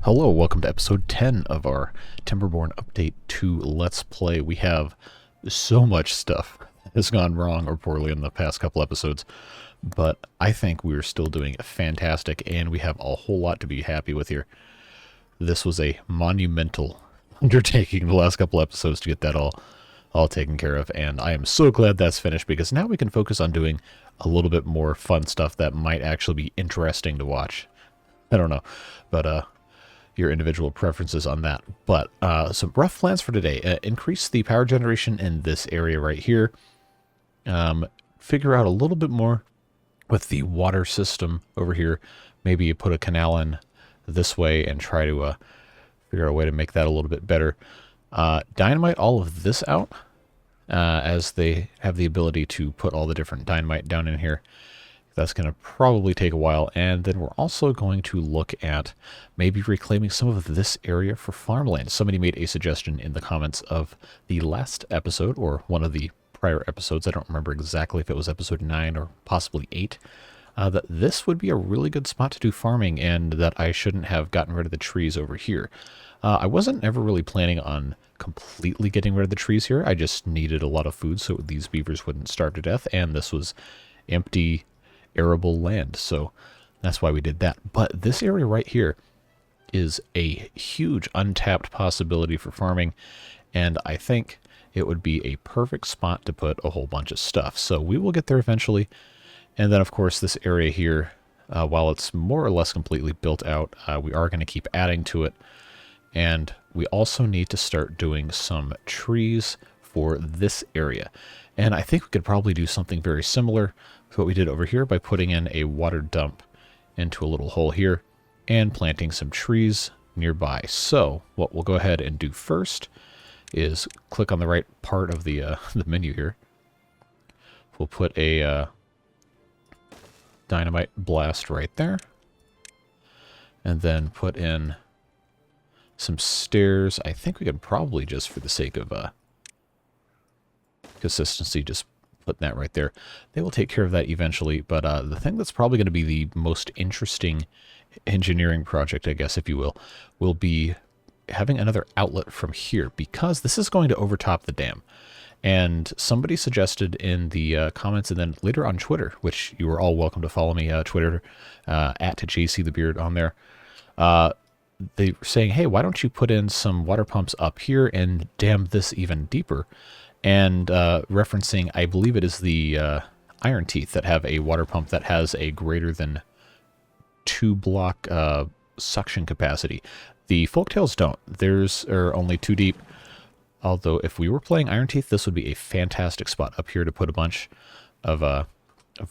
Hello, welcome to episode 10 of our Timberborn Update 2 Let's Play. We have so much stuff that has gone wrong or poorly in the past couple episodes, but I think we're still doing fantastic, and we have a whole lot to be happy with here. This was a monumental undertaking the last couple episodes to get that all taken care of, and I am so glad that's finished, because now we can focus on doing a little bit more fun stuff that might actually be interesting to watch. I don't know, but your individual preferences on that. But some rough plans for today. Increase the power generation in this area right here. Figure out a little bit more with the water system over here. Maybe you put a canal in this way and try to figure out a way to make that a little bit better. Dynamite all of this out, as they have the ability to put all the different dynamite down in here. That's going to probably take a while, and then we're also going to look at maybe reclaiming some of this area for farmland. Somebody made a suggestion in the comments of the last episode, or one of the prior episodes, I don't remember exactly if it was episode 9 or possibly 8, that this would be a really good spot to do farming, and that I shouldn't have gotten rid of the trees over here. I wasn't ever really planning on completely getting rid of the trees here. I just needed a lot of food so these beavers wouldn't starve to death, and this was empty arable land, so that's why we did that. But this area right here is a huge untapped possibility for farming, and I think it would be a perfect spot to put a whole bunch of stuff. So we will get there eventually. And then of course this area here, while it's more or less completely built out, we are going to keep adding to it, and we also need to start doing some trees for this area. And I think we could probably do something very similar to what we did over here by putting in a water dump into a little hole here and planting some trees nearby. So what we'll go ahead and do first is click on the right part of the menu here. We'll put a dynamite blast right there, and then put in some stairs. I think we could probably, just for the sake of consistency, just put that right there. They will take care of that eventually, but the thing that's probably going to be the most interesting engineering project, I guess, if you will be having another outlet from here, because this is going to overtop the dam. And somebody suggested in the comments, and then later on Twitter, which you are all welcome to follow me, Twitter, at JCTheBeard on there, they were saying, hey, why don't you put in some water pumps up here and dam this even deeper? And referencing, I believe it is the Iron Teeth that have a water pump that has a greater than 2 block suction capacity. The Folktales don't. Theirs are only 2 deep. Although if we were playing Iron Teeth, this would be a fantastic spot up here to put a bunch of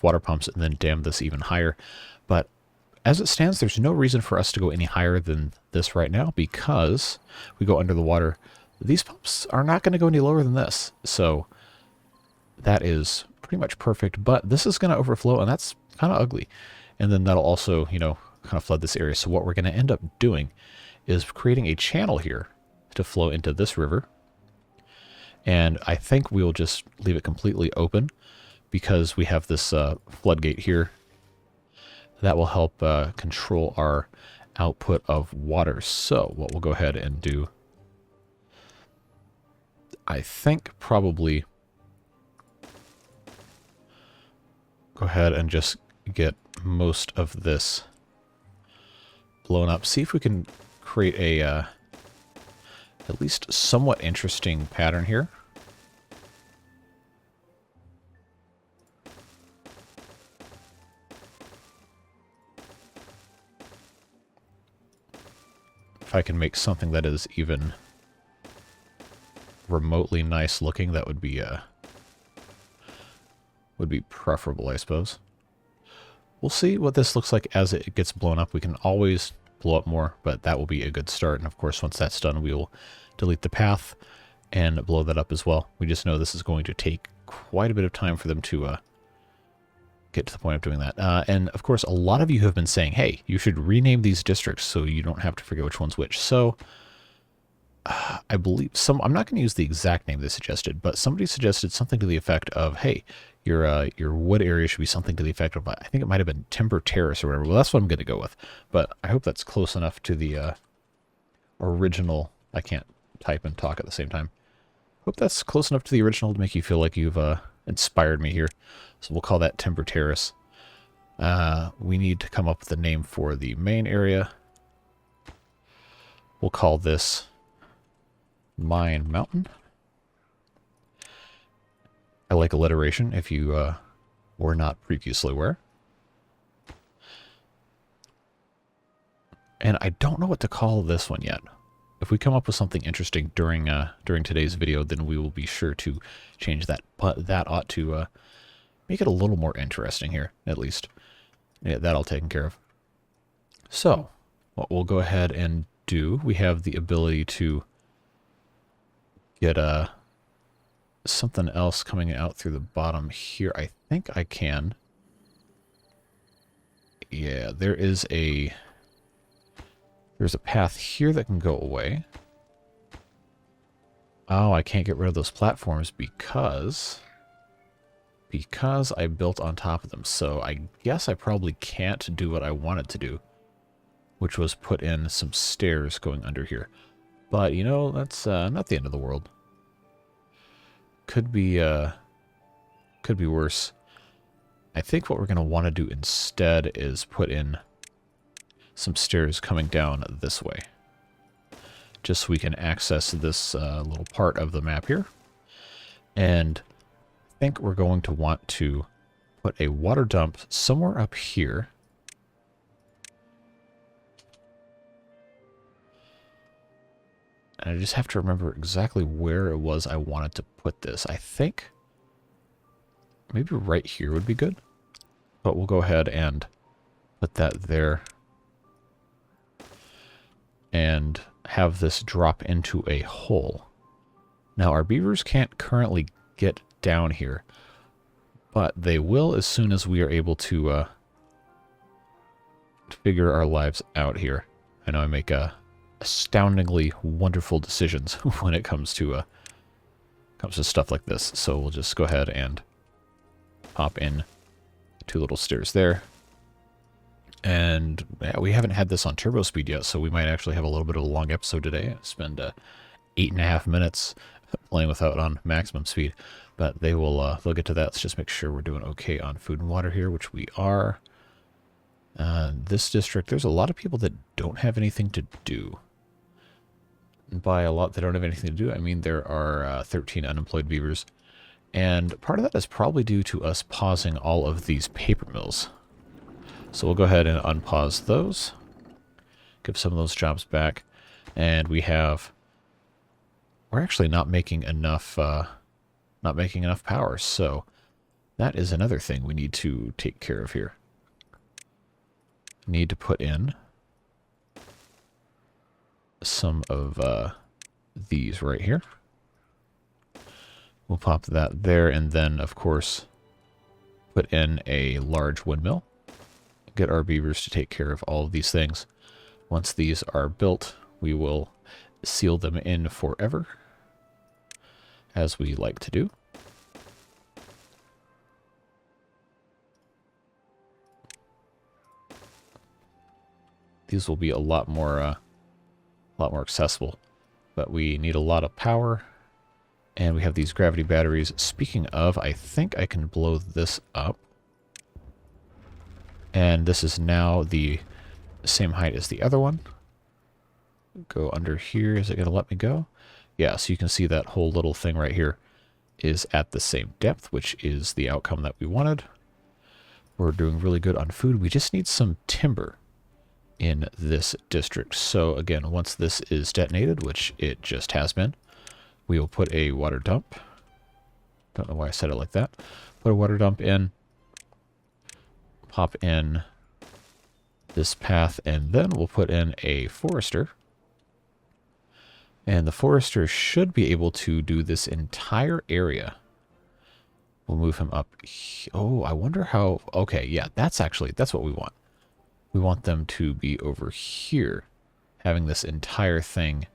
water pumps and then dam this even higher. But as it stands, there's no reason for us to go any higher than this right now, because we go under the water. These pumps are not going to go any lower than this, so that is pretty much perfect. But this is going to overflow, and that's kind of ugly. And then that'll also, kind of flood this area. So what we're going to end up doing is creating a channel here to flow into this river. And I think we'll just leave it completely open, because we have this floodgate here that will help control our output of water. So what we'll go ahead and do, I think probably go ahead and just get most of this blown up. See if we can create a at least somewhat interesting pattern here. If I can make something that is even remotely nice looking, that would be preferable, I suppose. We'll see what this looks like as it gets blown up. We can always blow up more, but that will be a good start. And of course, once that's done, we will delete the path and blow that up as well. We just know this is going to take quite a bit of time for them to get to the point of doing that. And of course, a lot of you have been saying, hey, you should rename these districts so you don't have to forget which one's which. So I believe I'm not going to use the exact name they suggested, but somebody suggested something to the effect of, hey, your wood area should be something to the effect of, I think it might have been Terrace or whatever. Well, that's what I'm going to go with. But I hope that's close enough to the original. I can't type and talk at the same time. Hope that's close enough to the original to make you feel like you've inspired me here. So we'll call that Timber Terrace. We need to come up with a name for the main area. We'll call this Mine Mountain. I like alliteration if you were not previously aware. And I don't know what to call this one yet. If we come up with something interesting during today's video, then we will be sure to change that. But that ought to make it a little more interesting here, at least. Yeah, that all taken care of. So, what we'll go ahead and do, we have the ability to get something else coming out through the bottom here. I think I can. Yeah, there's a path here that can go away. Oh, I can't get rid of those platforms because I built on top of them. So I guess I probably can't do what I wanted to do, which was put in some stairs going under here. But, you know, that's not the end of the world. Could be worse. I think what we're going to want to do instead is put in some stairs coming down this way, just so we can access this little part of the map here. And I think we're going to want to put a water dump somewhere up here. And I just have to remember exactly where it was I wanted to put this. I think maybe right here would be good, but we'll go ahead and put that there and have this drop into a hole. Now, our beavers can't currently get down here, but they will as soon as we are able to figure our lives out here. I know I make astoundingly wonderful decisions when it comes to stuff like this. So we'll just go ahead and pop in 2 little stairs there. And yeah, we haven't had this on turbo speed yet, so we might actually have a little bit of a long episode today. I spend 8.5 minutes playing without on maximum speed, but they'll get to that. Let's just make sure we're doing okay on food and water here, which we are. This district, there's a lot of people that don't have anything to do. And by a lot that don't have anything to do, I mean there are 13 unemployed beavers. And part of that is probably due to us pausing all of these paper mills. So we'll go ahead and unpause those. Give some of those jobs back. And we're actually not making enough power. So that is another thing we need to take care of here. Need to put in some of these right here. We'll pop that there, and then of course put in a large windmill. Get our beavers to take care of all of these things. Once these are built, we will seal them in forever, as we like to do. These will be a lot more accessible, but we need a lot of power, and we have these gravity batteries. Speaking of, I think I can blow this up, and this is now the same height as the other one. Go under here. Is it going to let me go? Yeah, so you can see that whole little thing right here is at the same depth, which is the outcome that we wanted. We're doing really good on food. We just need some timber in this district. So again, once this is detonated, which it just has been, we will put a water dump. Don't know why I said it like that. Put a water dump in, pop in this path, and then we'll put in a forester. And the forester should be able to do this entire area. We'll move him up. Oh, I wonder how... Okay, yeah, that's what we want. We want them to be over here, having this entire thing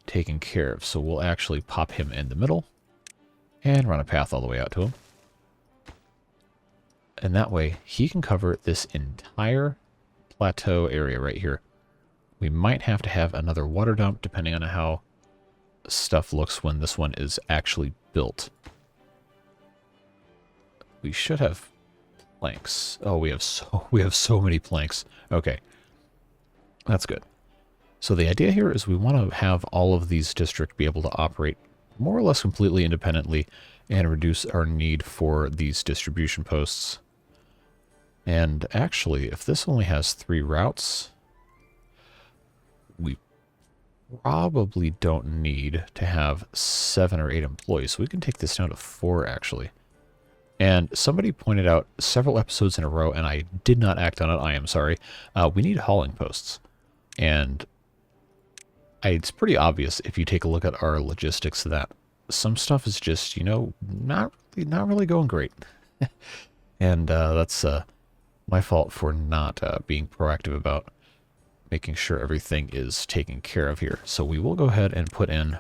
taken care of. So we'll actually pop him in the middle and run a path all the way out to him. And that way he can cover this entire plateau area right here. We might have to have another water dump depending on how stuff looks when this one is actually built. We should have planks. Oh, we have so many planks. Okay. That's good. So the idea here is we want to have all of these districts be able to operate more or less completely independently and reduce our need for these distribution posts. And actually, if this only has 3 routes, we probably don't need to have 7 or 8 employees. So we can take this down to 4, actually. And somebody pointed out several episodes in a row, and I did not act on it. I am sorry. We need hauling posts. And it's pretty obvious if you take a look at our logistics that some stuff is just, you know, not really going great. And that's my fault for not being proactive about making sure everything is taken care of here. So we will go ahead and put in,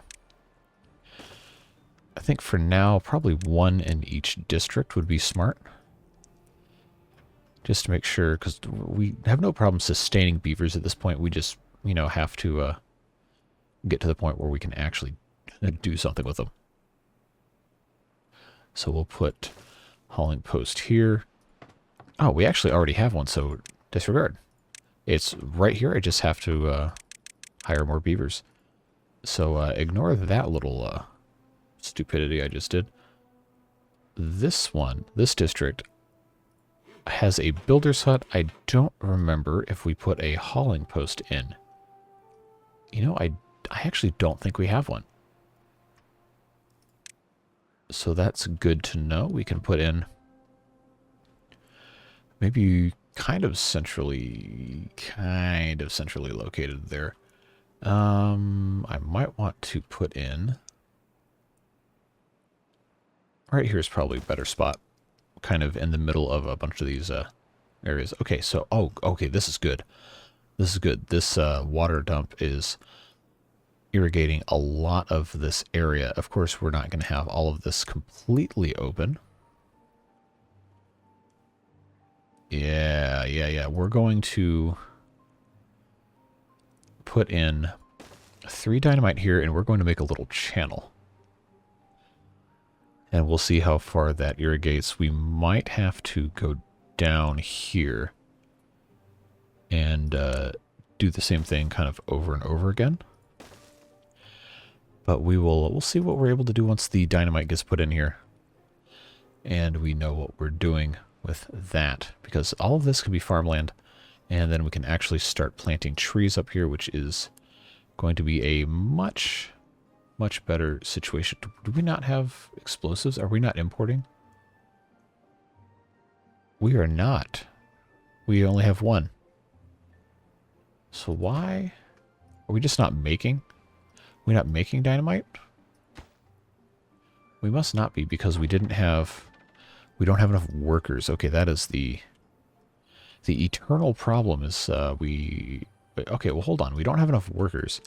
I think for now, probably 1 in each district would be smart. Just to make sure, because we have no problem sustaining beavers at this point. We just, you know, have to get to the point where we can actually do something with them. So we'll put hauling post here. Oh, we actually already have one, so disregard. It's right here. I just have to hire more beavers. So ignore that little stupidity I just did. This one, this district, has a builder's hut. I don't remember if we put a hauling post in. You know, I actually don't think we have one. So that's good to know. We can put in maybe kind of centrally located there. I might want to put in right here is probably a better spot, kind of in the middle of a bunch of these areas. Okay, so okay, this is good. This is good. This water dump is irrigating a lot of this area. Of course, we're not going to have all of this completely open. Yeah. We're going to put in 3 dynamite here, and we're going to make a little channel. And we'll see how far that irrigates. We might have to go down here and do the same thing kind of over and over again. But we'll see what we're able to do once the dynamite gets put in here. And we know what we're doing with that. Because all of this can be farmland. And then we can actually start planting trees up here, which is going to be a much better situation. Do we not have explosives? Are we not importing? We are not. We only have 1. So why? Are we just not making? We're not making dynamite? We must not be, because we don't have enough workers. Okay, that is the eternal problem is okay, well hold on. We don't have enough workers.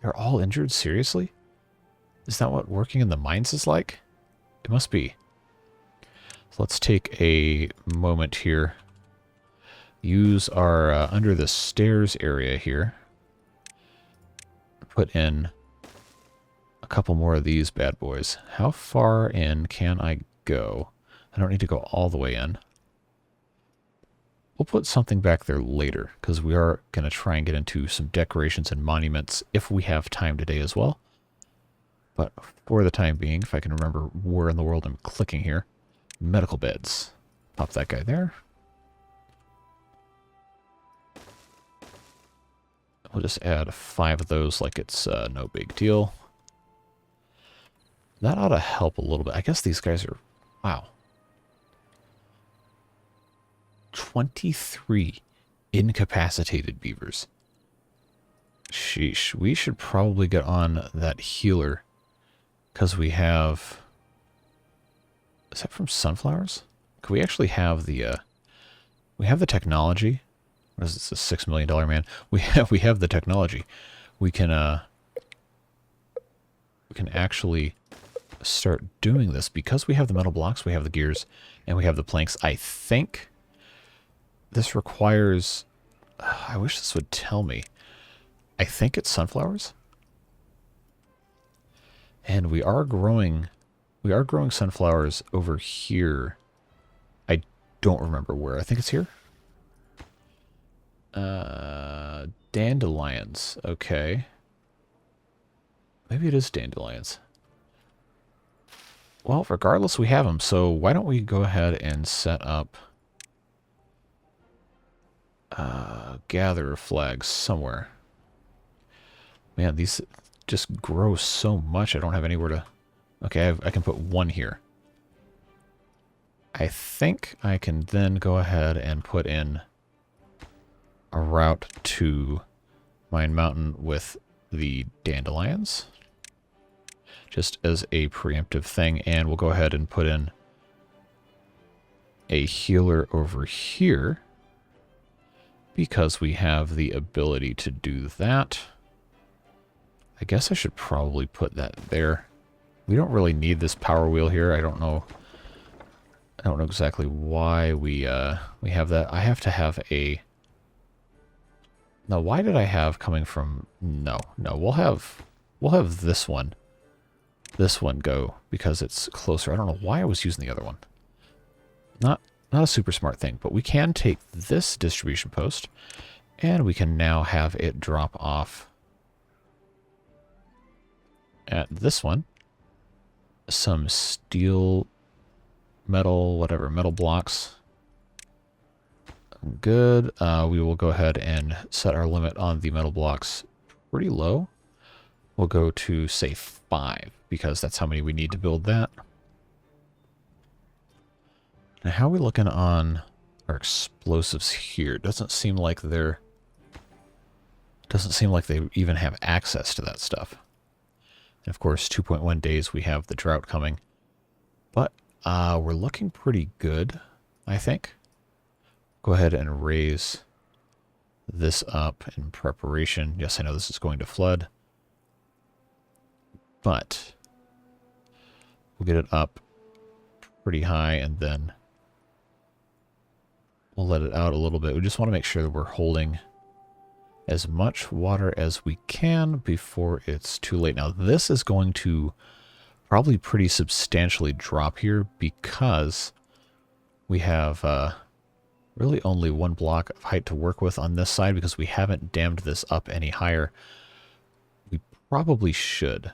They're all injured? Seriously? Is that what working in the mines is like? It must be. So let's take a moment here. Use our under the stairs area here. Put in a couple more of these bad boys. How far in can I go? I don't need to go all the way in. We'll put something back there later, because we are going to try and get into some decorations and monuments if we have time today as well. But for the time being, if I can remember where in the world I'm clicking here, medical beds. Pop that guy there. We'll just add 5 of those like it's no big deal. That ought to help a little bit. I guess these guys are... Wow. 23 incapacitated beavers. Sheesh. We should probably get on that healer. Because we have... Is that from sunflowers? Could we actually have the... we have the technology. What is this, a $6 million man? We have the technology. We can actually start doing this because we have the metal blocks, we have the gears, and we have the planks. I think this requires I wish this would tell me. I think it's sunflowers. And we are growing sunflowers over here. I don't remember where. I think it's here. Dandelions. Okay. Maybe it is dandelions. Well, regardless, we have them. So why don't we go ahead and set up gather flags somewhere. Man, these just grow so much. I don't have anywhere to... Okay, I can put one here. I think I can then go ahead and put in a route to Mine Mountain with the dandelions, just as a preemptive thing, and we'll go ahead and put in a healer over here because we have the ability to do that. I guess I should probably put that there. We don't really need this power wheel here. I don't know exactly why we have that. I have to have a... Now, why did I have coming from... No, we'll have this one. This one go because it's closer. I don't know why I was using the other one. Not a super smart thing, but we can take this distribution post and we can now have it drop off at this one some steel, metal, whatever, metal blocks. Good. We will go ahead and set our limit on the metal blocks pretty low. We'll go to, say, 5, because that's how many we need to build that. Now, how are we looking on our explosives here? Doesn't seem like they even have access to that stuff. And of course, 2.1 days, we have the drought coming. But we're looking pretty good, I think. Go ahead and raise this up in preparation. Yes, I know this is going to flood. But we'll get it up pretty high and then we'll let it out a little bit. We just want to make sure that we're holding as much water as we can before it's too late. Now, this is going to probably pretty substantially drop here because we have really only one block of height to work with on this side because we haven't dammed this up any higher. We probably should.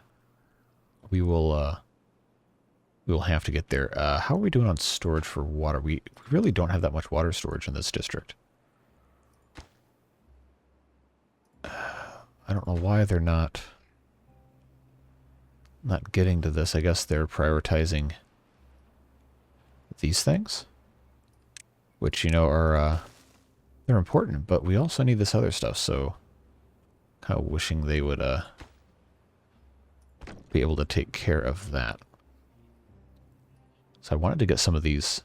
We'll have to get there. How are we doing on storage for water? We really don't have that much water storage in this district. I don't know why they're not getting to this. I guess they're prioritizing these things, which, you know, are they're important, but we also need this other stuff, so kind of wishing they would be able to take care of that. So I wanted to get some of these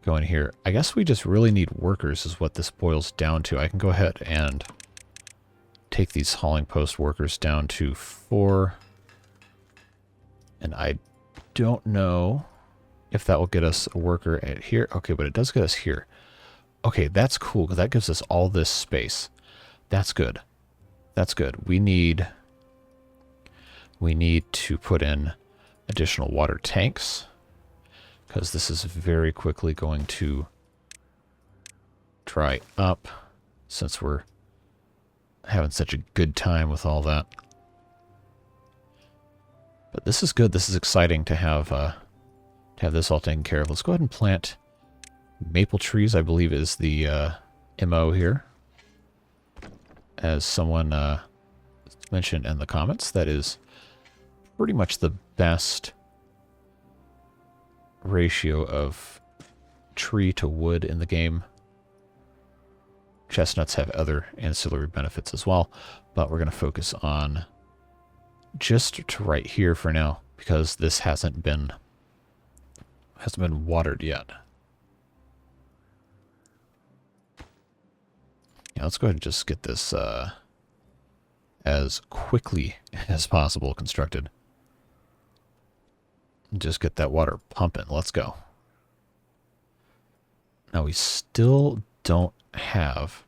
going here. I guess we just really need workers is what this boils down to. I can go ahead and take these hauling post workers down to 4. And I don't know if that will get us a worker at here. Okay, but it does get us here. Okay, that's cool, because that gives us all this space. That's good. That's good. We need to put in additional water tanks, because this is very quickly going to dry up since we're having such a good time with all that. But this is good. This is exciting to have this all taken care of. Let's go ahead and plant maple trees, I believe is the MO here. As someone mentioned in the comments, that is pretty much the best ratio of tree to wood in the game. Chestnuts have other ancillary benefits as well, but we're going to focus on just to right here for now because this hasn't been watered yet. Yeah, let's go ahead and just get this as quickly as possible constructed. Just get that water pumping. Let's go. Now we still don't have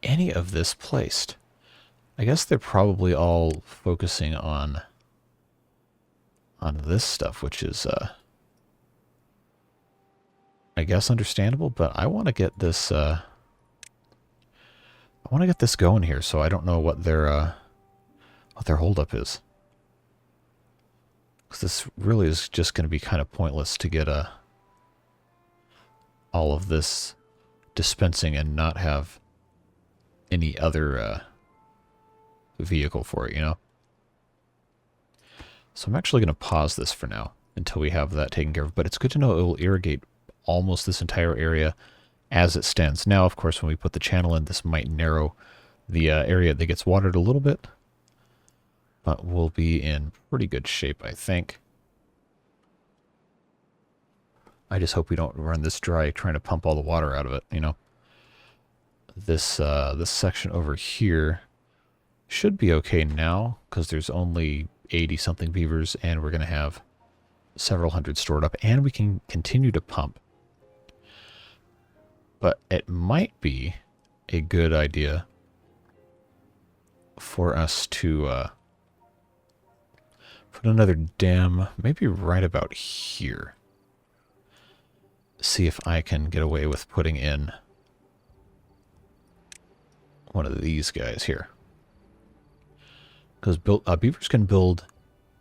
any of this placed? I guess they're probably all focusing on this stuff, which is I guess understandable, but I want to get this going here, so I don't know what their holdup is. Because this really is just going to be kind of pointless to get all of this dispensing and not have any other vehicle for it, you know? So I'm actually going to pause this for now until we have that taken care of. But it's good to know it will irrigate almost this entire area as it stands. Now, of course, when we put the channel in, this might narrow the area that gets watered a little bit. But we'll be in pretty good shape, I think. I just hope we don't run this dry trying to pump all the water out of it, you know. This section over here should be okay now, because there's only 80-something beavers, and we're going to have several hundred stored up, and we can continue to pump. But it might be a good idea for us to put another dam, maybe right about here. See if I can get away with putting in one of these guys here. Because beavers can build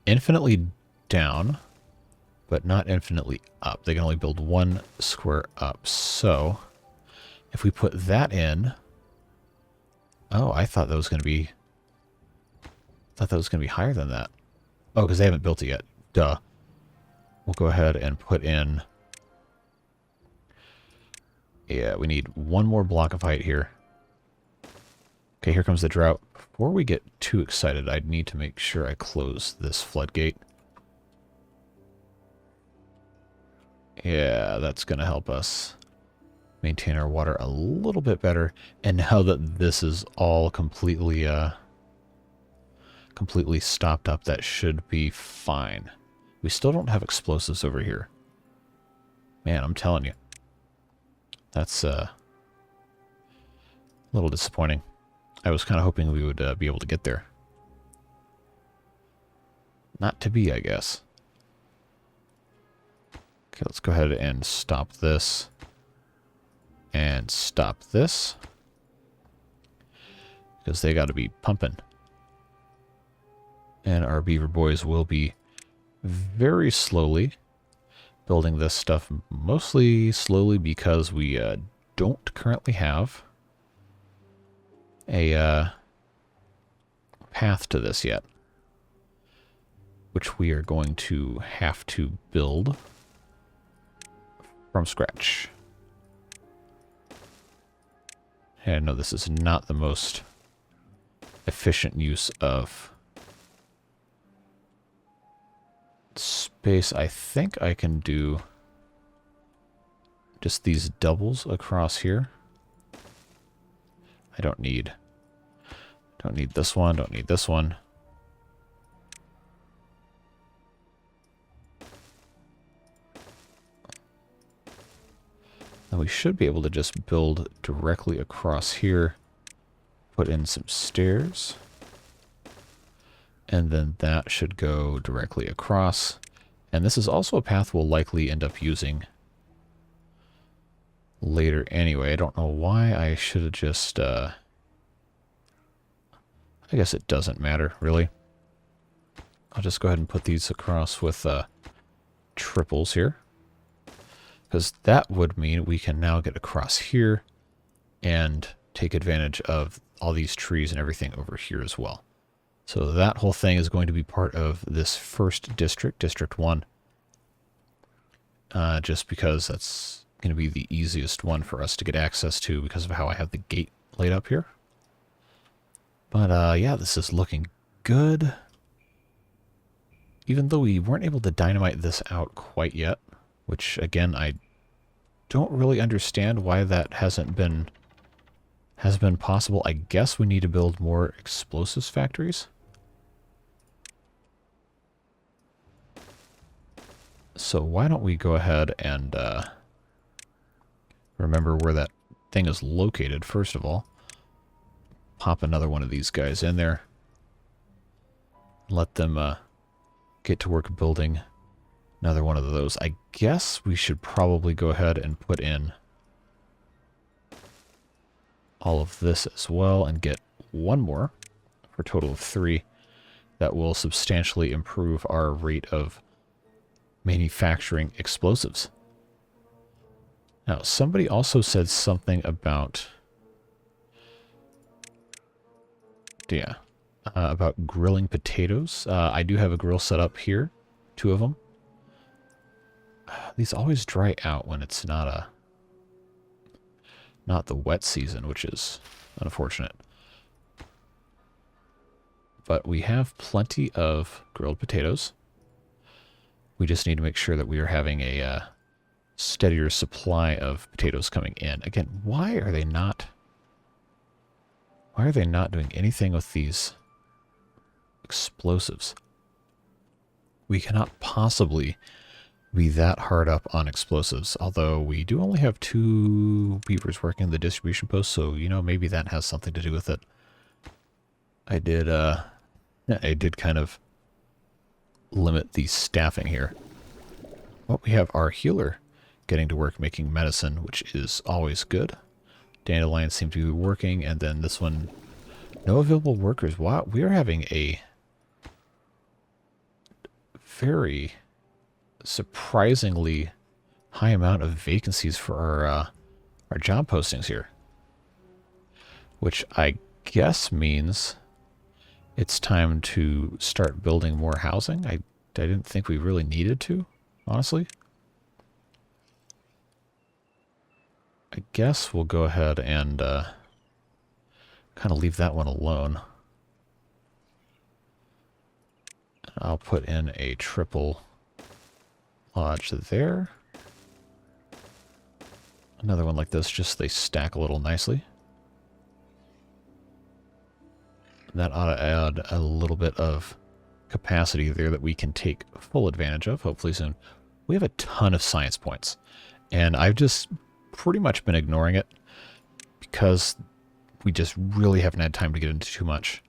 infinitely down, but not infinitely up. They can only build one square up. So, if we put that in... Oh, I thought that was going to be... higher than that. Oh, because they haven't built it yet. Duh. We'll go ahead and put in... Yeah, we need one more block of height here. Okay, here comes the drought. Before we get too excited, I'd need to make sure I close this floodgate. Yeah, that's going to help us maintain our water a little bit better. And now that this is all completely stopped up, that should be fine. We still don't have explosives over here. Man, I'm telling you. That's a little disappointing. I was kind of hoping we would be able to get there. Not to be, I guess. Okay, let's go ahead and stop this. And stop this. Because they got to be pumping. And our beaver boys will be very slowly building this stuff. Mostly slowly because we don't currently have a path to this yet, which we are going to have to build from scratch. And I know this is not the most efficient use of space. I think I can do just these doubles across here. I don't need this one, don't need this one. And we should be able to just build directly across here, put in some stairs, and then that should go directly across. And this is also a path we'll likely end up using later anyway. I don't know why I should have just... I guess it doesn't matter, really. I'll just go ahead and put these across with triples here. Because that would mean we can now get across here and take advantage of all these trees and everything over here as well. So that whole thing is going to be part of this first district, District 1. Just because that's going to be the easiest one for us to get access to because of how I have the gate laid up here. But yeah, this is looking good. Even though we weren't able to dynamite this out quite yet, which again, I don't really understand why that has been possible. I guess we need to build more explosives factories. So why don't we go ahead and remember where that thing is located, first of all. pop another one of these guys in there. Let them get to work building another one of those. I guess we should probably go ahead and put in all of this as well and get one more for a total of 3. That will substantially improve our rate of manufacturing explosives. Now, somebody also said something about, about grilling potatoes. I do have a grill set up here, 2 of them. These always dry out when it's not the wet season, which is unfortunate. But we have plenty of grilled potatoes. We just need to make sure that we are having a steadier supply of potatoes coming in. Again, why are they not doing anything with these explosives? We cannot possibly be that hard up on explosives, although we do only have 2 beavers working the distribution post, so, you know, maybe that has something to do with it. I did kind of limit the staffing here. Well, we have our healer getting to work making medicine, which is always good. Dandelions seem to be working, and then this one, no available workers. Wow, we are having a very surprisingly high amount of vacancies for our job postings here, which I guess means it's time to start building more housing. I didn't think we really needed to, honestly. I guess we'll go ahead and kind of leave that one alone. I'll put in a triple lodge there. Another one like this, just they stack a little nicely. That ought to add a little bit of capacity there that we can take full advantage of, hopefully soon. We have a ton of science points, and I've just pretty much been ignoring it because we just really haven't had time to get into too much.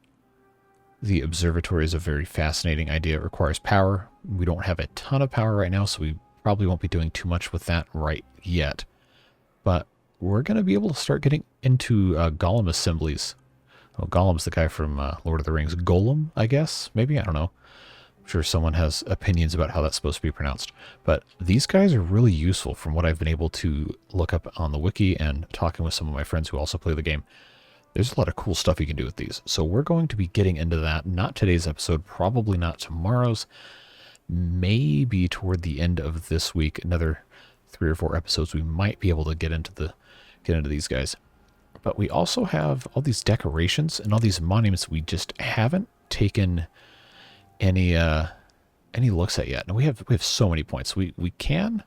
The observatory is a very fascinating idea. It requires power. We don't have a ton of power right now, so we probably won't be doing too much with that right yet. But we're going to be able to start getting into golem assemblies. Oh, Golem's the guy from Lord of the Rings. Golem, I guess? Maybe? I don't know. I'm sure someone has opinions about how that's supposed to be pronounced. But these guys are really useful from what I've been able to look up on the wiki and talking with some of my friends who also play the game. There's a lot of cool stuff you can do with these. So we're going to be getting into that. Not today's episode, probably not tomorrow's. Maybe toward the end of this week, another 3 or 4 episodes, we might be able to get into these guys. But we also have all these decorations and all these monuments we just haven't taken any looks at yet. And we have so many points. We can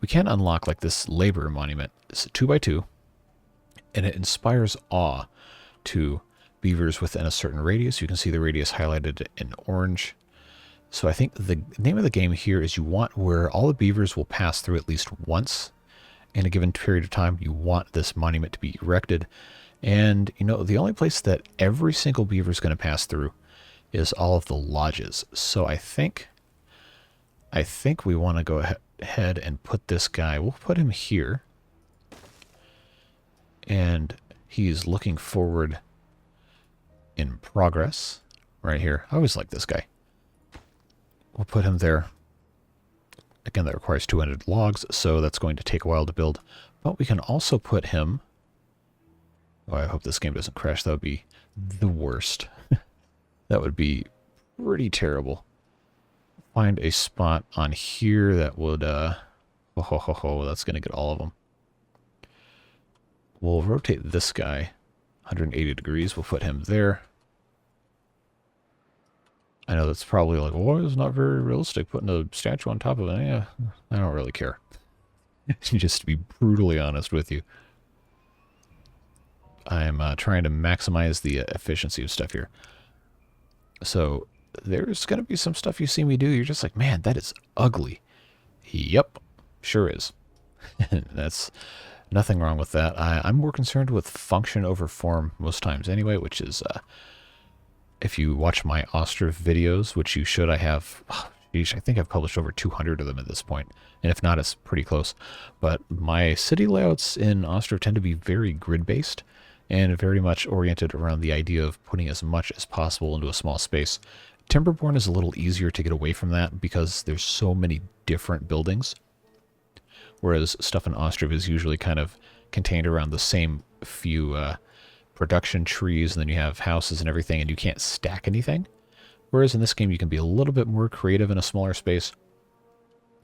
unlock like this labor monument. It's a 2x2, and it inspires awe to beavers within a certain radius. You can see the radius highlighted in orange. So I think the name of the game here is you want where all the beavers will pass through at least once in a given period of time. You want this monument to be erected. And, you know, the only place that every single beaver is going to pass through is all of the lodges. So I think we want to go ahead and put this guy, we'll put him here. And he's looking forward in progress right here. I always like this guy. We'll put him there. Again, that requires 200 logs, so that's going to take a while to build. But we can also put him... Oh, I hope this game doesn't crash. That would be the worst. That would be pretty terrible. Find a spot on here that would... that's going to get all of them. We'll rotate this guy 180 degrees. We'll put him there. I know that's probably like, well, it's not very realistic putting a statue on top of it. Yeah, I don't really care. Just to be brutally honest with you. I'm trying to maximize the efficiency of stuff here. So there's going to be some stuff you see me do. You're just like, man, that is ugly. Yep, sure is. That's Nothing wrong with that. I'm more concerned with function over form most times anyway, which is, if you watch my Ostrov videos, which you should, I have, geez, I think I've published over 200 of them at this point, and if not, it's pretty close. But my city layouts in Ostrov tend to be very grid-based, and very much oriented around the idea of putting as much as possible into a small space. Timberborn is a little easier to get away from that because there's so many different buildings, whereas stuff in Ostrov is usually kind of contained around the same few production trees, and then you have houses and everything, and you can't stack anything. Whereas in this game, you can be a little bit more creative in a smaller space.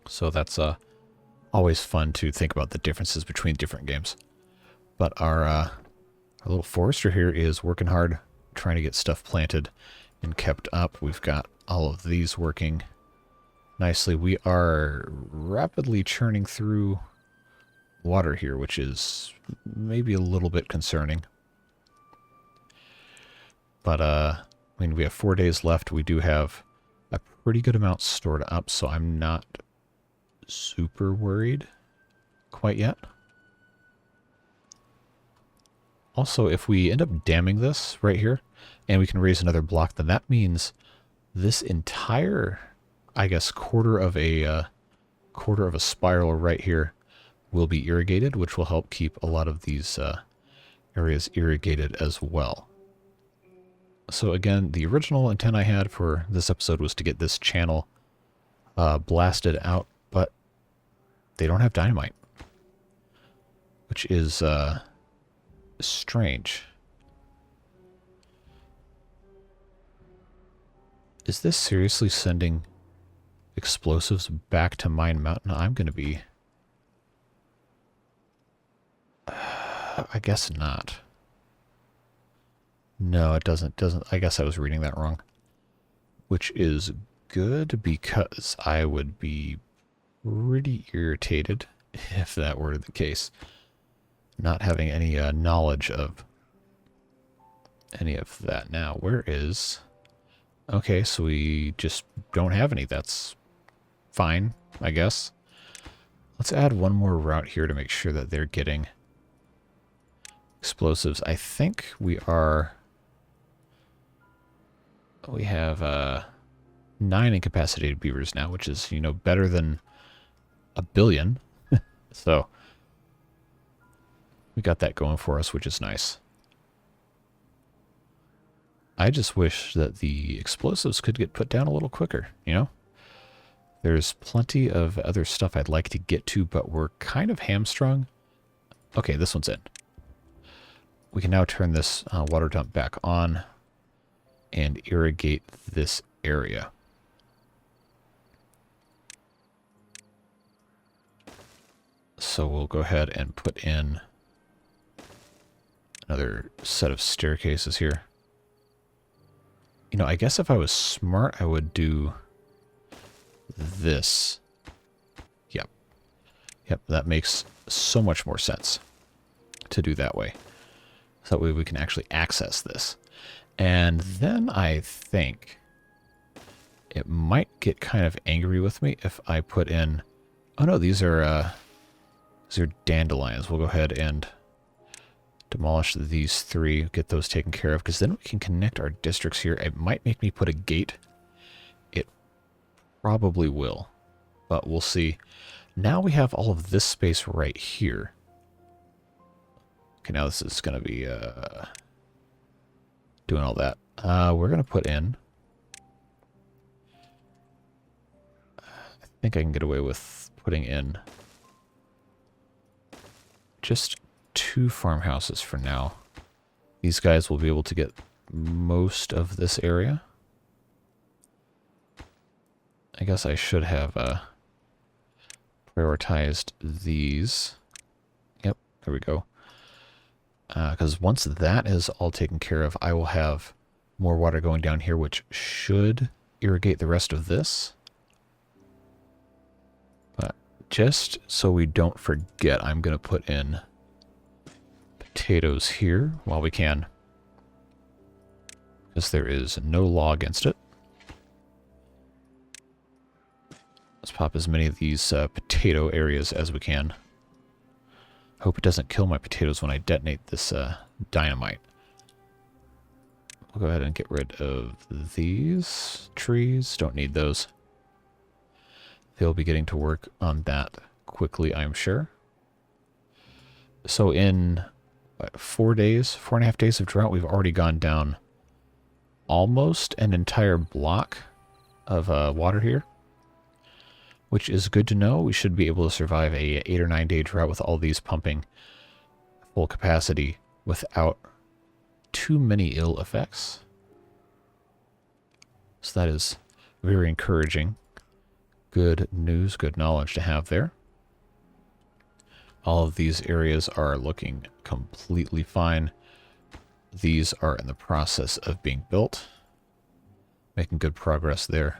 So that's always fun to think about the differences between different games. But our little forester here is working hard, trying to get stuff planted and kept up. We've got all of these working nicely. We are rapidly churning through water here, which is maybe a little bit concerning. But, I mean, we have 4 days left. We do have a pretty good amount stored up, so I'm not super worried quite yet. Also, if we end up damming this right here, and we can raise another block, then that means this entire, I guess, quarter of a spiral right here will be irrigated, which will help keep a lot of these areas irrigated as well. So again, the original intent I had for this episode was to get this channel blasted out, but they don't have dynamite, which is strange. Is this seriously sending explosives back to Mine Mountain? I'm going to be... I guess not. No, it doesn't. I guess I was reading that wrong. Which is good, because I would be pretty irritated if that were the case. Not having any knowledge of any of that. Now, where is... Okay, so we just don't have any. That's fine, I guess. Let's add one more route here to make sure that they're getting explosives. I think we are... We have 9 incapacitated beavers now, which is, you know, better than 1 billion. So we got that going for us, which is nice. I just wish that the explosives could get put down a little quicker, you know? There's plenty of other stuff I'd like to get to, but we're kind of hamstrung. Okay, this one's in. We can now turn this water dump back on and irrigate this area. So we'll go ahead and put in another set of staircases here. You know, I guess if I was smart, I would do this. Yep. Yep, that makes so much more sense to do that way. So that way we can actually access this. And then I think it might get kind of angry with me if I put in... Oh no, these are dandelions. We'll go ahead and demolish these 3, get those taken care of, because then we can connect our districts here. It might make me put a gate. It probably will, but we'll see. Now we have all of this space right here. Okay, now this is going to be doing all that. We're going to put in... I think I can get away with putting in just 2 farmhouses for now. These guys will be able to get most of this area. I guess I should have prioritized these. Yep, there we go. Because once that is all taken care of, I will have more water going down here, which should irrigate the rest of this. But just so we don't forget, I'm going to put in potatoes here while we can, because there is no law against it. Let's pop as many of these potato areas as we can. Hope it doesn't kill my potatoes when I detonate this dynamite. We'll go ahead and get rid of these trees. Don't need those. They'll be getting to work on that quickly, I'm sure. So in 4 days, 4.5 days of drought, we've already gone down almost an entire block of water here, which is good to know. We should be able to survive a 8 or 9 day drought with all these pumping full capacity without too many ill effects. So that is very encouraging. Good news, good knowledge to have there. All of these areas are looking completely fine. These are in the process of being built. Making good progress there.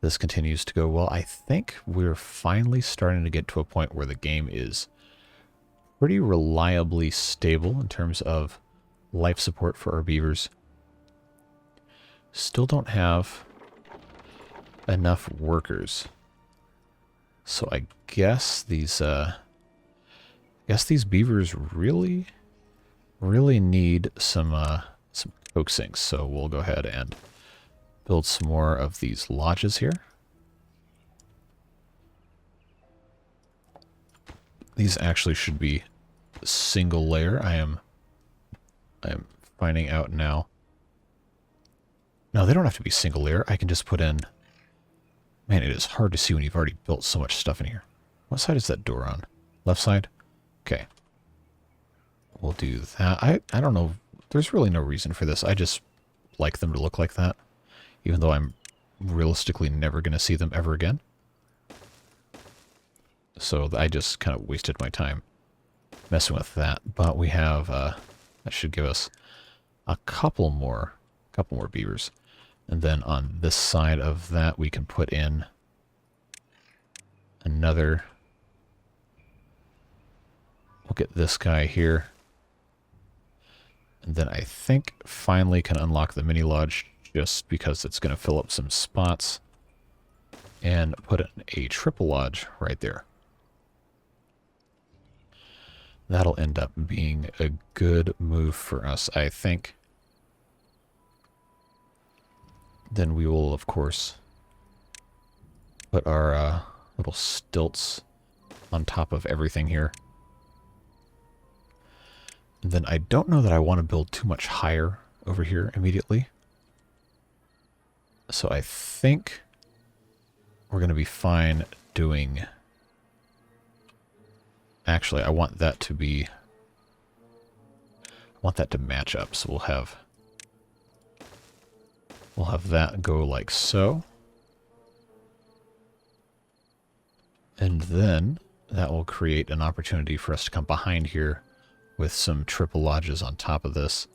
This continues to go well. I think we're finally starting to get to a point where the game is pretty reliably stable in terms of life support for our beavers. Still don't have enough workers. So I guess these beavers really need some coaxing. So we'll go ahead and build some more of these lodges here. These actually should be single layer. I am finding out now. No, they don't have to be single layer. I can just put in... Man, it is hard to see when you've already built so much stuff in here. What side is that door on? Left side? Okay. We'll do that. I don't know. There's really no reason for this. I just like them to look like that. Even though I'm realistically never going to see them ever again. So I just kind of wasted my time messing with that. But we have... that should give us a couple more beavers. And then on this side of that, we can put in another. We'll get this guy here. And then I think finally can unlock the mini lodge just because it's going to fill up some spots. And put in a triple lodge right there. That'll end up being a good move for us, I think. Then we will, of course, put our little stilts on top of everything here. And then I don't know that I want to build too much higher over here immediately. So I think we're going to be fine doing... Actually, I want that to be... I want that to match up, so we'll have that go like so. And then that will create an opportunity for us to come behind here with some triple lodges on top of this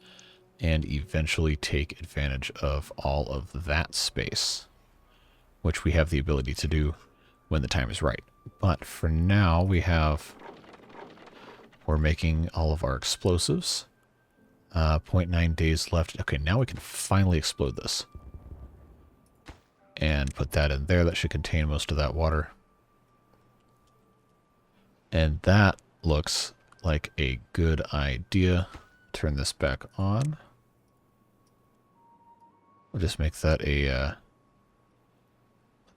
and eventually take advantage of all of that space, which we have the ability to do when the time is right. But for now, we're making all of our explosives. 0.9 days left. Okay, now we can finally explode this. And put that in there. That should contain most of that water. And that looks like a good idea. Turn this back on. We'll just make that a...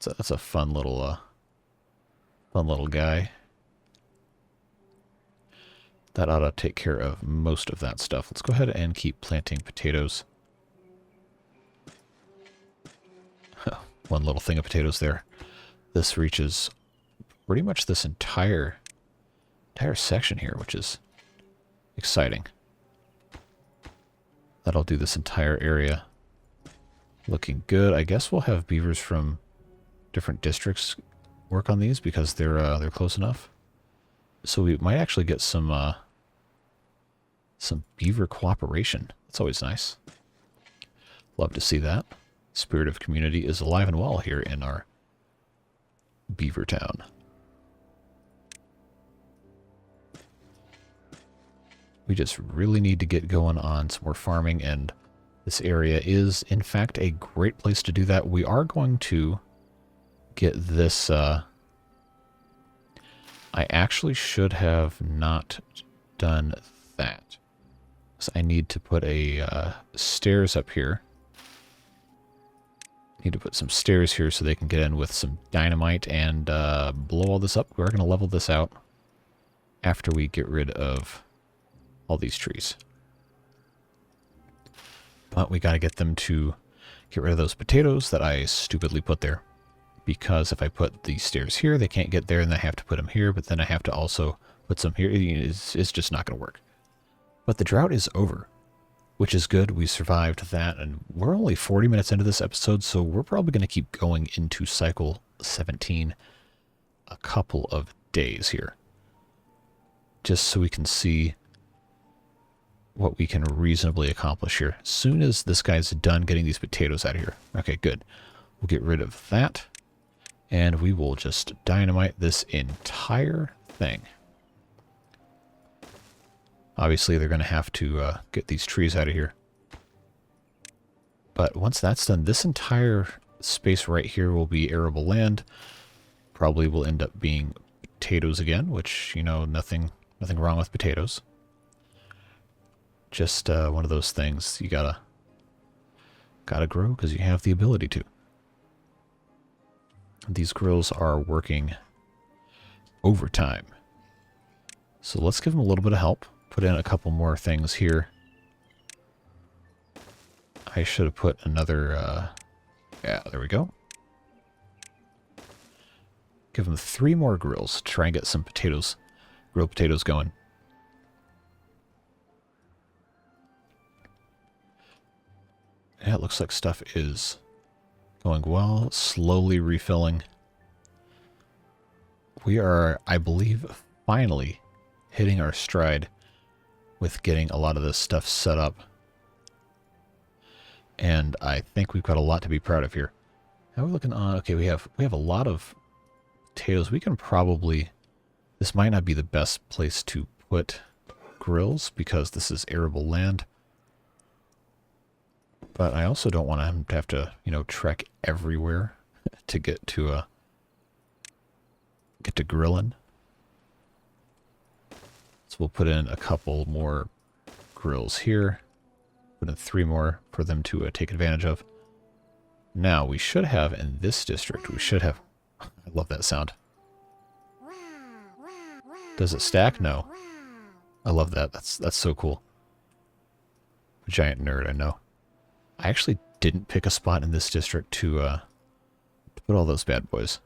that's a fun little guy. That ought to take care of most of that stuff. Let's go ahead and keep planting potatoes. One little thing of potatoes there. This reaches pretty much this entire section here, which is exciting. That'll do this entire area. Looking good. I guess we'll have beavers from different districts work on these because they're close enough. So we might actually get some beaver cooperation. That's always nice. Love to see that. Spirit of community is alive and well here in our beaver town. We just really need to get going on some more farming, and this area is, in fact, a great place to do that. We are going to get this I actually should have not done that. So I need to put a stairs up here. Need to put some stairs here so they can get in with some dynamite and blow all this up. We're going to level this out after we get rid of all these trees. But we got to get them to get rid of those potatoes that I stupidly put there. Because if I put the stairs here, they can't get there, and I have to put them here, but then I have to also put some here. It's just not going to work. But the drought is over, which is good. We survived that, and we're only 40 minutes into this episode, so we're probably going to keep going into cycle 17 a couple of days here. Just so we can see what we can reasonably accomplish here. As soon as this guy's done getting these potatoes out of here. Okay, good. We'll get rid of that. And we will just dynamite this entire thing. Obviously, they're going to have to get these trees out of here. But once that's done, this entire space right here will be arable land. Probably will end up being potatoes again, which, you know, nothing wrong with potatoes. Just one of those things you gotta grow because you have the ability to. These grills are working overtime. So let's give them a little bit of help. Put in a couple more things here. I should have put another, yeah, there we go. Give them 3 more grills to try and get some potatoes, grilled potatoes going. Yeah, it looks like stuff is going well, slowly refilling. We are, I believe, finally hitting our stride with getting a lot of this stuff set up. And I think we've got a lot to be proud of here. How are we looking on? Okay, we have a lot of potatoes. We can probably, this might not be the best place to put grills because this is arable land. But I also don't want him to have to, you know, trek everywhere to get to grilling. So we'll put in a couple more grills here. Put in 3 more for them to take advantage of. Now we should have in this district, we should have, I love that sound. Does it stack? No. I love that. That's so cool. A giant nerd, I know. I actually didn't pick a spot in this district to put all those bad boys.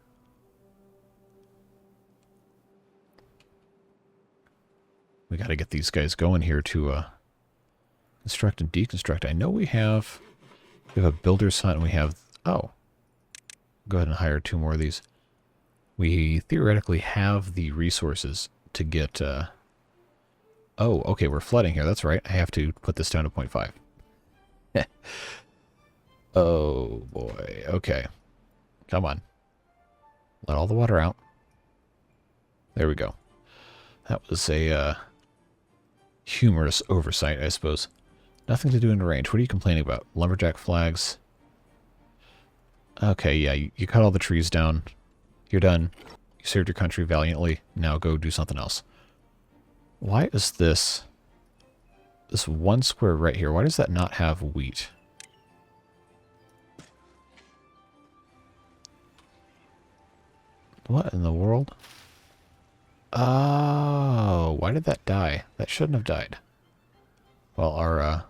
We got to get these guys going here to construct and deconstruct. I know we have a builder's hut and we have, oh, go ahead and hire 2 more of these. We theoretically have the resources to get, oh, okay, we're flooding here. That's right. I have to put this down to 0.5. Oh boy. Okay. Come on. Let all the water out. There we go. That was a humorous oversight, I suppose. Nothing to do in range. What are you complaining about? Lumberjack flags. Okay, yeah, you cut all the trees down. You're done. You served your country valiantly. Now go do something else. Why is this 1 square right here, why does that not have wheat? What in the world? Oh, why did that die? That shouldn't have died. Well, our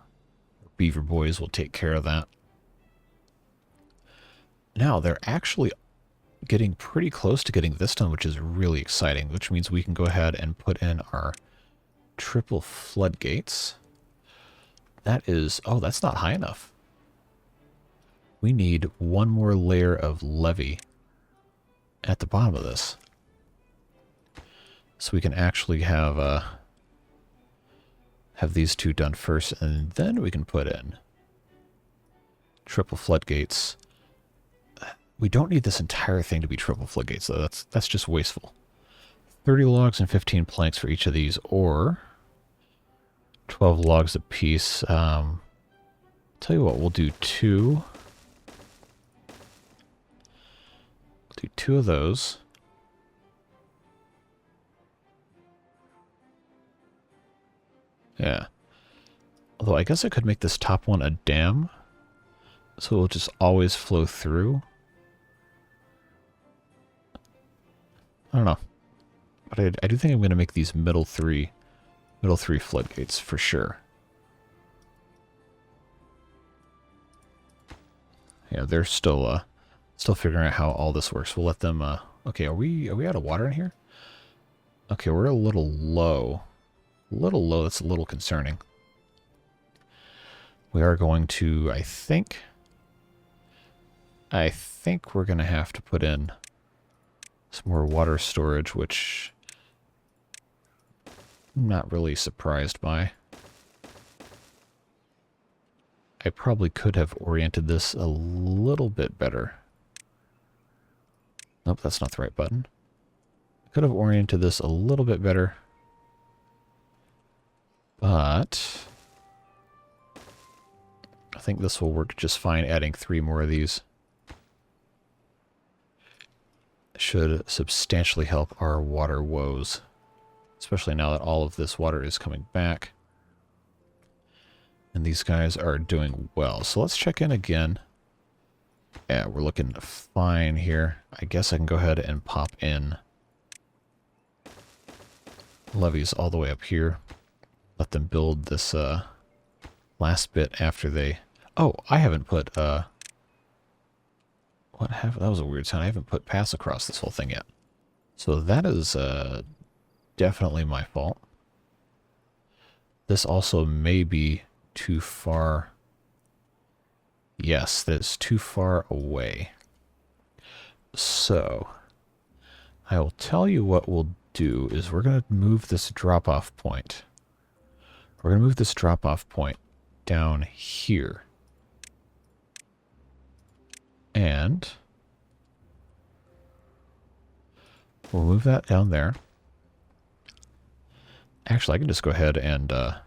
beaver boys will take care of that. Now, they're actually getting pretty close to getting this done, which is really exciting, which means we can go ahead and put in our triple floodgates. That is, oh, that's not high enough. We need 1 more layer of levee at the bottom of this. So we can actually have these 2 done first, and then we can put in triple floodgates. We don't need this entire thing to be triple floodgates, though. That's just wasteful. 30 logs and 15 planks for each of these, or 12 logs apiece. Tell you what, we'll do 2. Do 2 of those. Yeah. Although I guess I could make this top one a dam, so it'll just always flow through. I don't know. But I do think I'm going to make these middle three floodgates for sure. Yeah, they're still figuring out how all this works. We'll let them. Okay, are we out of water in here? Okay, we're a little low. A little low. That's a little concerning. We are going to. I think we're going to have to put in some more water storage, which I'm not really surprised by. I probably could have oriented this a little bit better. Nope, that's not the right button. Could have oriented this a little bit better. But I think this will work just fine, adding 3 more of these. Should substantially help our water woes. Especially now that all of this water is coming back. And these guys are doing well. So let's check in again. Yeah, we're looking fine here. I guess I can go ahead and pop in levees all the way up here. Let them build this last bit after they... Oh, I haven't put... That was a weird sound. I haven't put paths across this whole thing yet. So that is definitely my fault. This also may be too far. Yes, that is too far away. So, I will tell you what we'll do is we're going to move this drop-off point. We're going to move this drop-off point down here. And we'll move that down there. Actually, I can just go ahead and get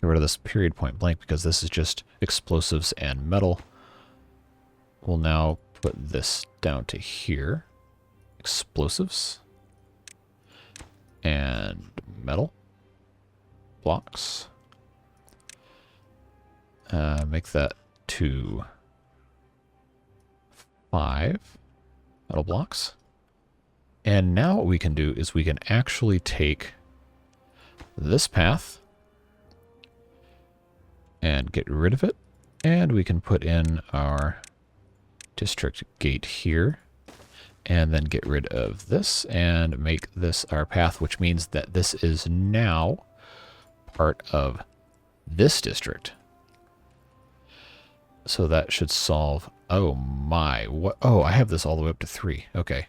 rid of this period point blank because this is just explosives and metal. We'll now put this down to here. Explosives and metal blocks. Make that to 5 metal blocks. And now what we can do is we can actually take this path and get rid of it. And we can put in our district gate here and then get rid of this and make this our path, which means that this is now part of this district. So that should solve... Oh my, what? Oh, I have this all the way up to 3. Okay.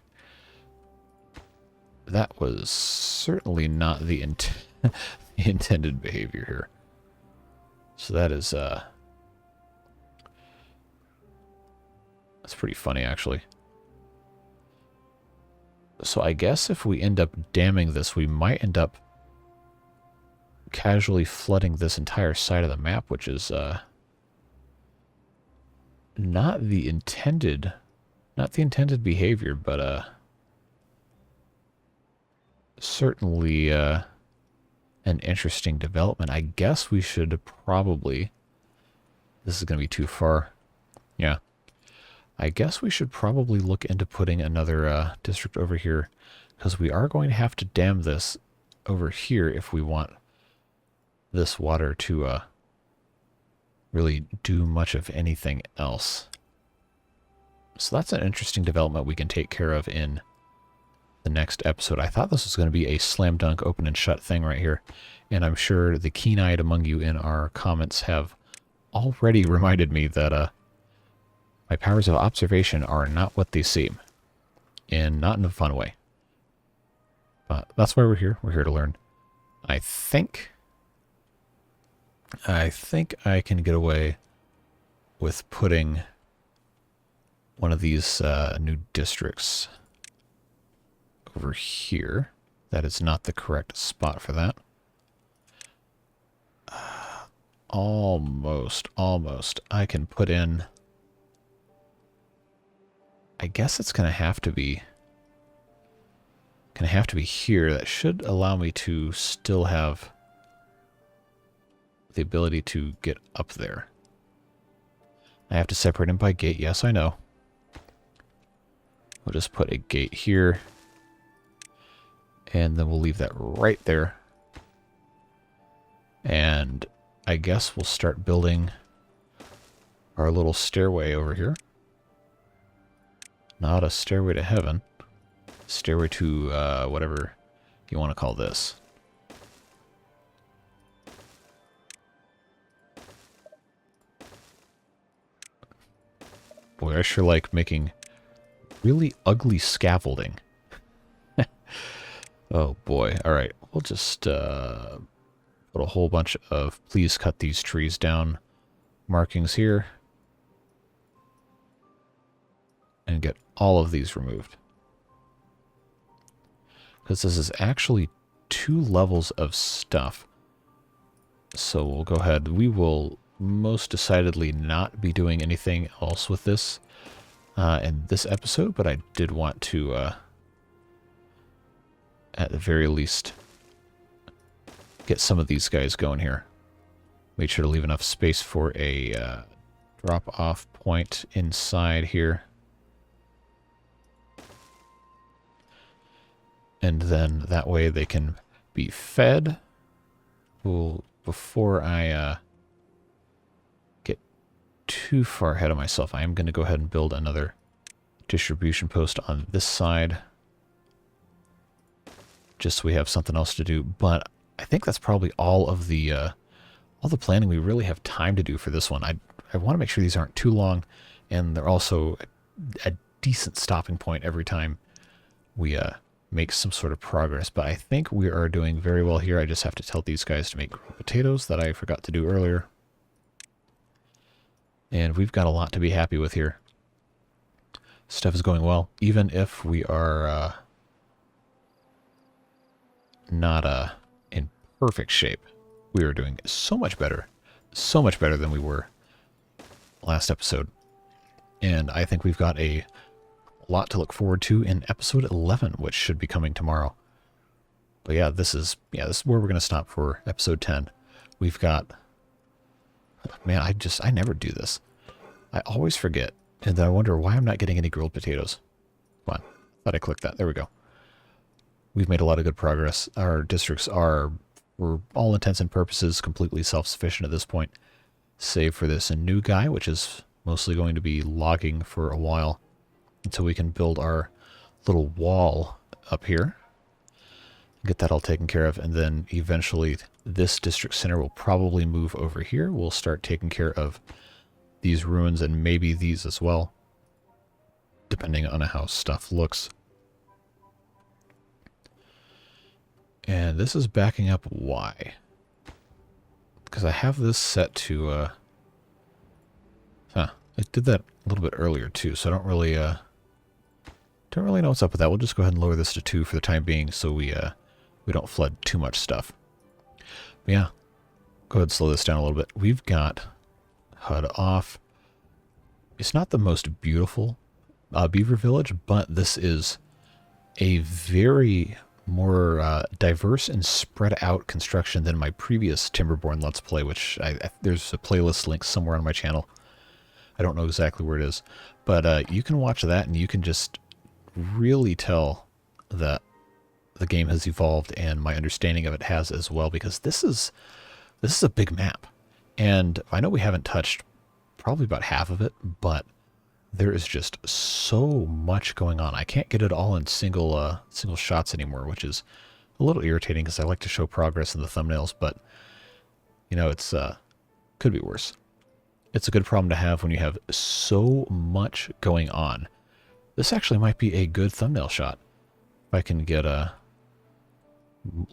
That was certainly not the intended behavior here. So that is, that's pretty funny, actually. So I guess if we end up damming this, we might end up casually flooding this entire side of the map, which is, not the intended behavior, but certainly an interesting development. I guess we should probably... This is going to be too far. Yeah. I guess we should probably look into putting another district over here, because we are going to have to dam this over here if we want this water to really do much of anything else. So that's an interesting development we can take care of in the next episode. I thought this was going to be a slam dunk open and shut thing right here, and I'm sure the keen-eyed among you in our comments have already reminded me that my powers of observation are not what they seem, and not in a fun way. But that's why we're here. We're here to learn. I think I can get away with putting one of these new districts over here. That is not the correct spot for that. Almost. I can put in... I guess it's going to have to be... here. That should allow me to still have the ability to get up there. I have to separate them by gate. Yes, I know. We'll just put a gate here. And then we'll leave that right there. And I guess we'll start building our little stairway over here. Not a stairway to heaven. Stairway to whatever you want to call this. Boy, I sure like making really ugly scaffolding. Oh boy. Alright, we'll just put a whole bunch of please cut these trees down markings here. And get all of these removed. Because this is actually 2 levels of stuff. So we'll go ahead. We will most decidedly not be doing anything else with this in this episode, but I did want to, at the very least, get some of these guys going here. Make sure to leave enough space for a drop-off point inside here. And then that way they can be fed. Well, before I get too far ahead of myself, I am going to go ahead and build another distribution post on this side. Just so we have something else to do. But I think that's probably all the planning we really have time to do for this one. I want to make sure these aren't too long, and they're also a decent stopping point every time we make some sort of progress. But I think we are doing very well here. I just have to tell these guys to make grilled potatoes that I forgot to do earlier. And we've got a lot to be happy with here. Stuff is going well, even if we are not in perfect shape. We are doing so much better than we were last episode. And I think we've got a lot to look forward to in episode 11, which should be coming tomorrow. But yeah, this is where we're going to stop for episode 10. We've got, man, I never do this. I always forget, and then I wonder why I'm not getting any grilled potatoes. Come on, thought I clicked that. There we go. We've made a lot of good progress. Our districts are, for all intents and purposes, completely self-sufficient at this point, save for this new guy, which is mostly going to be logging for a while until we can build our little wall up here. Get that all taken care of, and then eventually this district center will probably move over here. We'll start taking care of these ruins and maybe these as well, depending on how stuff looks. And this is backing up. Why? Because I have this set to I did that a little bit earlier too, so I don't really know what's up with that. We'll just go ahead and lower this to 2 for the time being, so we don't flood too much stuff. But yeah, go ahead and slow this down a little bit. We've got HUD off. It's not the most beautiful beaver village, but this is a very more diverse and spread out construction than my previous Timberborn Let's Play, which there's a playlist link somewhere on my channel. I don't know exactly where it is, but you can watch that and you can just really tell that the game has evolved, and my understanding of it has as well, because this is a big map, and I know we haven't touched probably about half of it, but there is just so much going on. I can't get it all in single shots anymore, which is a little irritating because I like to show progress in the thumbnails, but you know, it's could be worse. It's a good problem to have when you have so much going on. This actually might be a good thumbnail shot. If I can get a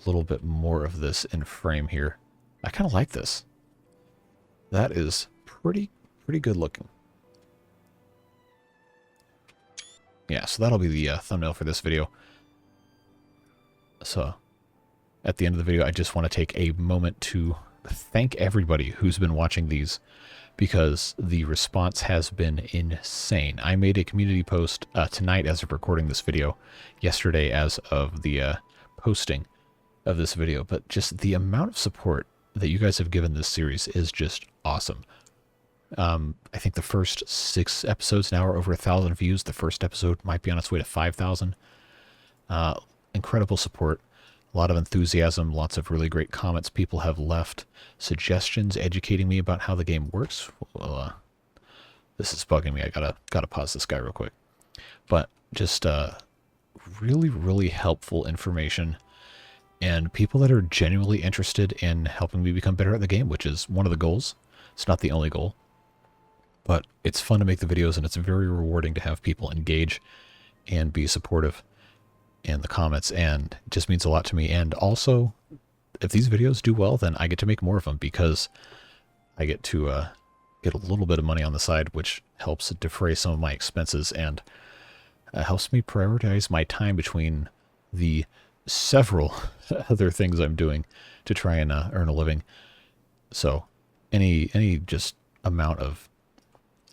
little bit more of this in frame here. I kind of like this. That is pretty good looking. Yeah, so that'll be the thumbnail for this video. So, at the end of the video, I just want to take a moment to thank everybody who's been watching these, because the response has been insane. I made a community post tonight as of recording this video, yesterday as of the posting of this video, but just the amount of support that you guys have given this series is just awesome. I think the first 6 episodes now are over 1,000 views. The first episode might be on its way to 5,000. Incredible support, a lot of enthusiasm, lots of really great comments people have left, suggestions, educating me about how the game works. Well, this is bugging me. I gotta pause this guy real quick. But just really, really helpful information, and people that are genuinely interested in helping me become better at the game, which is one of the goals. It's not the only goal, but it's fun to make the videos, and it's very rewarding to have people engage and be supportive in the comments, and it just means a lot to me. And also, if these videos do well, then I get to make more of them, because I get to get a little bit of money on the side, which helps defray some of my expenses, and helps me prioritize my time between the several other things I'm doing to try and earn a living. So any just amount of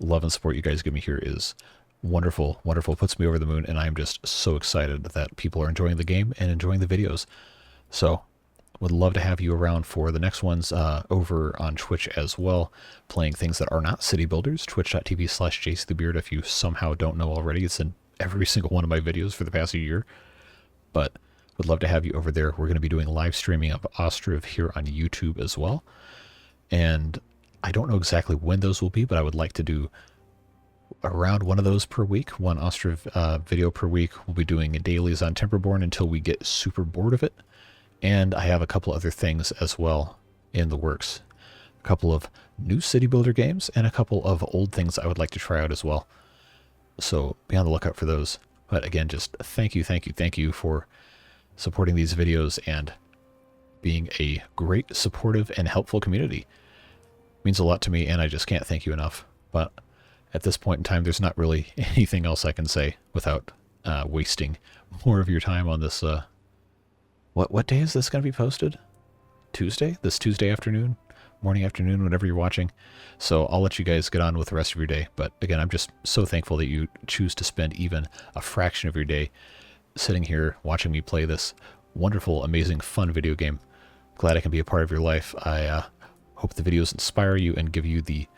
love and support you guys give me here is wonderful, wonderful. It puts me over the moon, and I'm just so excited that people are enjoying the game and enjoying the videos. So would love to have you around for the next ones over on Twitch as well, playing things that are not city builders. Twitch.tv/JCTheBeard. If you somehow don't know already, it's in every single one of my videos for the past year. But would love to have you over there. We're going to be doing live streaming of Ostriv here on YouTube as well. And I don't know exactly when those will be, but I would like to do around one of those per week, one Ostriv video per week. We'll be doing dailies on Timberborn until we get super bored of it. And I have a couple other things as well in the works. A couple of new city builder games and a couple of old things I would like to try out as well. So be on the lookout for those. But again, just thank you for supporting these videos and being a great, supportive, and helpful community. It means a lot to me, and I just can't thank you enough. But at this point in time, there's not really anything else I can say without wasting more of your time on this. What day is this going to be posted? Tuesday? This Tuesday afternoon? Morning, afternoon, whenever you're watching. So I'll let you guys get on with the rest of your day. But again, I'm just so thankful that you choose to spend even a fraction of your day sitting here watching me play this wonderful, amazing, fun video game. Glad I can be a part of your life. I hope the videos inspire you and give you the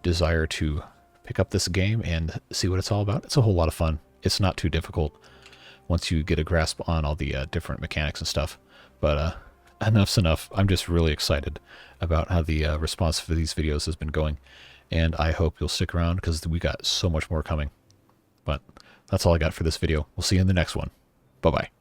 desire to pick up this game and see what it's all about. It's a whole lot of fun. It's not too difficult once you get a grasp on all the different mechanics and stuff. But enough's enough. I'm just really excited about how the response for these videos has been going. And I hope you'll stick around, because we got so much more coming. But that's all I got for this video. We'll see you in the next one. Bye-bye.